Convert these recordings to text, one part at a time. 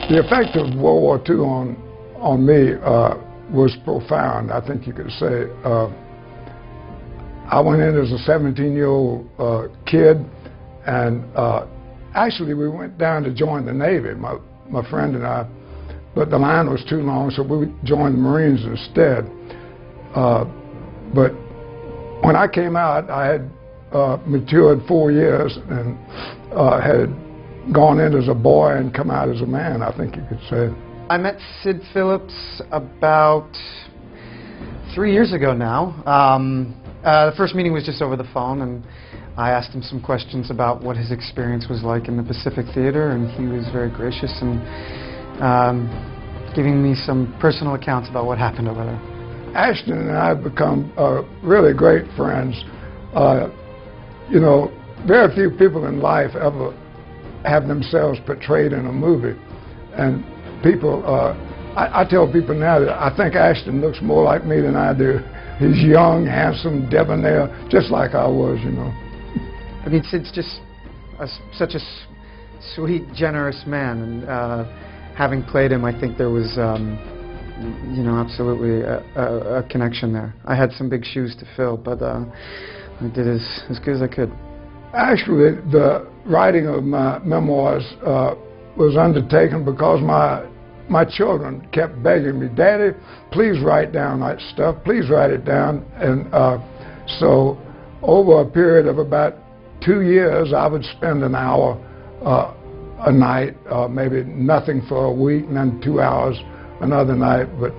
The effect of World War II on me was profound, I think you could say. I went in as a 17-year-old kid, and actually we went down to join the Navy, my friend and I, but the line was too long, so we joined the Marines instead. But when I came out, I had matured 4 years and had gone in as a boy and come out as a man, I think you could say. I met Sid Phillips about 3 years ago now. The first meeting was just over the phone, and I asked him some questions about what his experience was like in the Pacific Theater, and he was very gracious in giving me some personal accounts about what happened over there. Ashton and I have become really great friends. You know, very few people in life ever have themselves portrayed in a movie, and people, I tell people now that I think Ashton looks more like me than I do. He's young, handsome, debonair, just like I was, you know. I mean, Sid's just such a sweet, generous man, and having played him, I think there was, you know, absolutely a connection there. I had some big shoes to fill, but I did as good as I could. Actually, the writing of my memoirs was undertaken because my children kept begging me, "Daddy, please write down that stuff, please write it down." And so over a period of about 2 years, I would spend an hour a night, maybe nothing for a week, and then 2 hours another night. But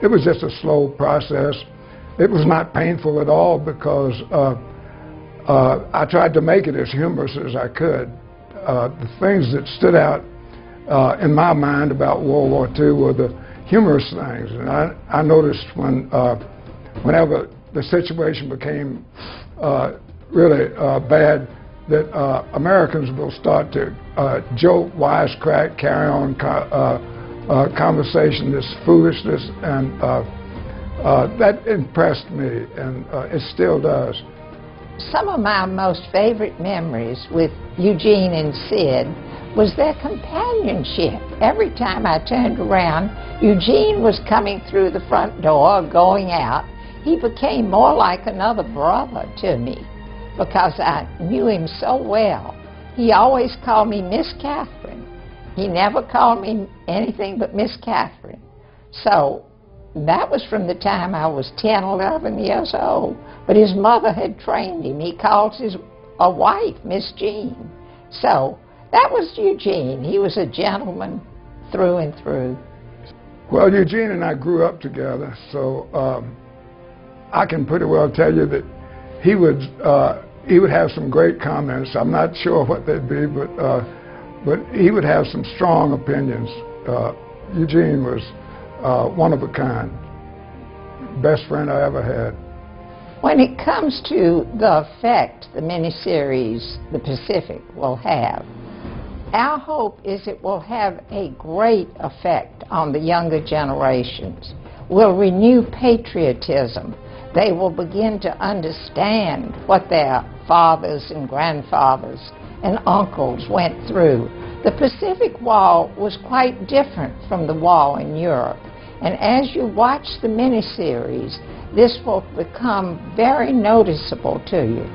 it was just a slow process. It was not painful at all because I tried to make it as humorous as I could. The things that stood out in my mind about World War II were the humorous things. And I noticed whenever the situation became really bad, that Americans will start to joke, wisecrack, carry on conversation, this foolishness, and that impressed me, and it still does. Some of my most favorite memories with Eugene and Sid was their companionship. Every time I turned around, Eugene was coming through the front door, going out. He became more like another brother to me because I knew him so well. He always called me Miss Katharine. He never called me anything but Miss Katharine. So that was from the time I was 10, 11 years old. But his mother had trained him. He calls his wife Miss Jean. So that was Eugene. He was a gentleman through and through. Well, Eugene and I grew up together, so I can pretty well tell you that he would have some great comments. I'm not sure what they'd be, but he would have some strong opinions. Eugene was one of a kind. Best friend I ever had. When it comes to the effect the miniseries The Pacific will have, our hope is it will have a great effect on the younger generations. Will renew patriotism. They will begin to understand what their fathers and grandfathers and uncles went through. The Pacific Wall was quite different from the wall in Europe. And as you watch the miniseries, this will become very noticeable to you.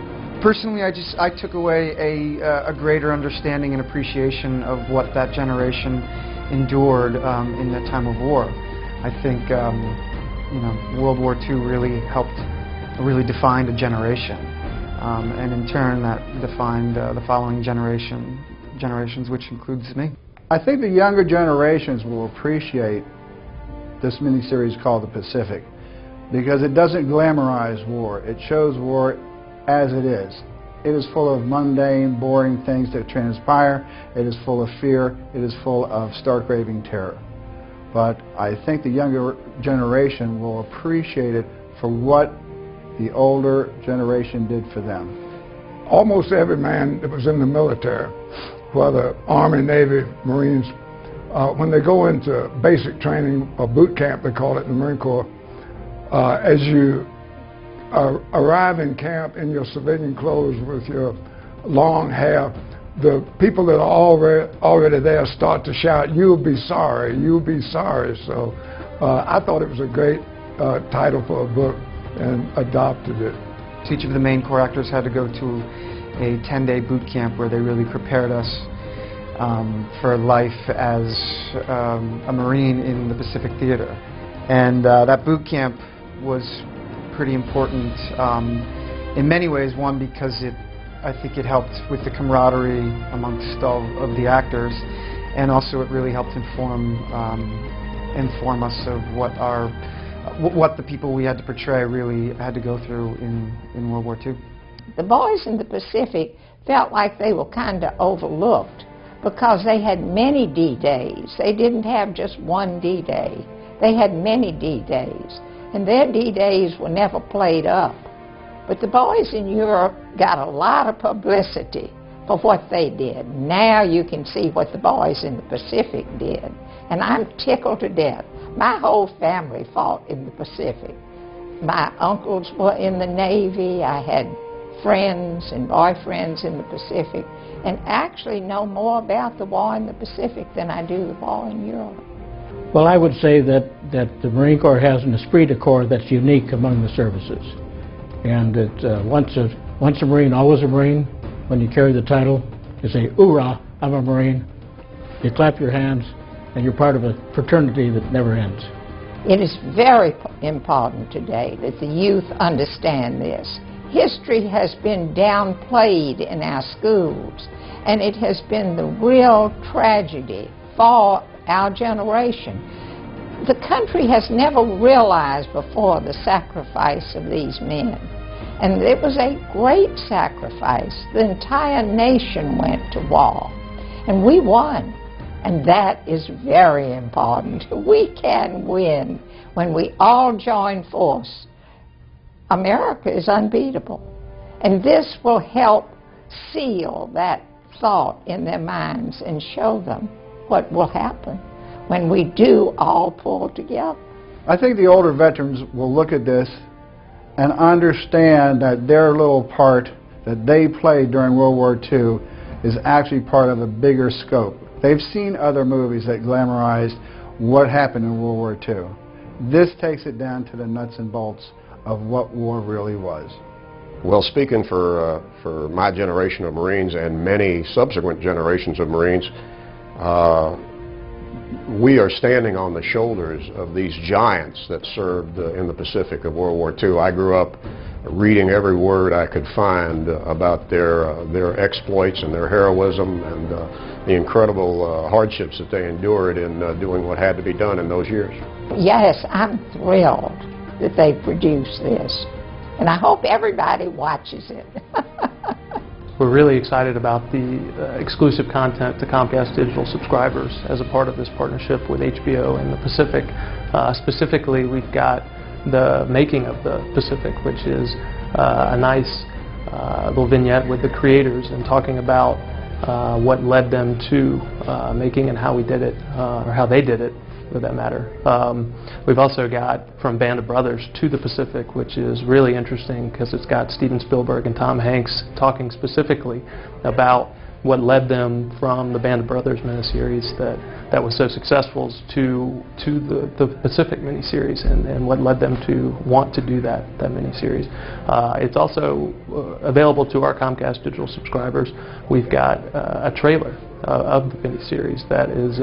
Personally, I took away a greater understanding and appreciation of what that generation endured in that time of war. I think you know, World War II really defined a generation, and in turn that defined the following generations, which includes me. I think the younger generations will appreciate this miniseries called The Pacific, because it doesn't glamorize war. It shows war as it is. It is full of mundane, boring things that transpire. It is full of fear. It is full of stark raving terror. But I think the younger generation will appreciate it for what the older generation did for them. Almost every man that was in the military, whether Army, Navy, Marines, when they go into basic training, or boot camp they call it in the Marine Corps, as you arrive in camp in your civilian clothes with your long hair, the people that are already there start to shout, "You'll be sorry, you'll be sorry." So I thought it was a great title for a book and adopted it. Each of the main corps actors had to go to a 10-day boot camp where they really prepared us for life as a Marine in the Pacific Theater. And that boot camp was pretty important in many ways. One, because I think it helped with the camaraderie amongst all of the actors, and also it really helped inform us of what the people we had to portray really had to go through in World War II. The boys in the Pacific felt like they were kind of overlooked because they had many D-Days. They didn't have just one D-Day. They had many D-Days, and their D-Days were never played up. But the boys in Europe got a lot of publicity for what they did. Now you can see what the boys in the Pacific did, and I'm tickled to death. My whole family fought in the Pacific. My uncles were in the Navy. I had friends and boyfriends in the Pacific, and actually know more about the war in the Pacific than I do the war in Europe. Well, I would say that the Marine Corps has an esprit de corps that's unique among the services. And that once a Marine, always a Marine. When you carry the title, you say, "Hoorah, I'm a Marine." You clap your hands, and you're part of a fraternity that never ends. It is very important today that the youth understand this. History has been downplayed in our schools, and it has been the real tragedy for our generation. The country has never realized before the sacrifice of these men, and it was a great sacrifice. The entire nation went to war, and we won, and that is very important. We can win when we all join force. America is unbeatable, and this will help seal that thought in their minds and show them what will happen when we do all pull together. I think the older veterans will look at this and understand that their little part that they played during World War II is actually part of a bigger scope. They've seen other movies that glamorized what happened in World War II. This takes it down to the nuts and bolts of what war really was. Well, speaking for my generation of Marines and many subsequent generations of Marines, we are standing on the shoulders of these giants that served in the Pacific of World War II. I grew up reading every word I could find about their exploits and their heroism and the incredible hardships that they endured in doing what had to be done in those years. Yes, I'm thrilled that they produced this, and I hope everybody watches it. We're really excited about the exclusive content to Comcast Digital subscribers as a part of this partnership with HBO and the Pacific. Specifically, we've got the making of the Pacific, which is a nice little vignette with the creators and talking about what led them to making and how we did it, or how they did it, for that matter. We've also got From Band of Brothers to the Pacific, which is really interesting because it's got Steven Spielberg and Tom Hanks talking specifically about what led them from the Band of Brothers miniseries that was so successful to the Pacific miniseries, and what led them to want to do that miniseries. It's also available to our Comcast Digital subscribers. We've got a trailer of the miniseries that is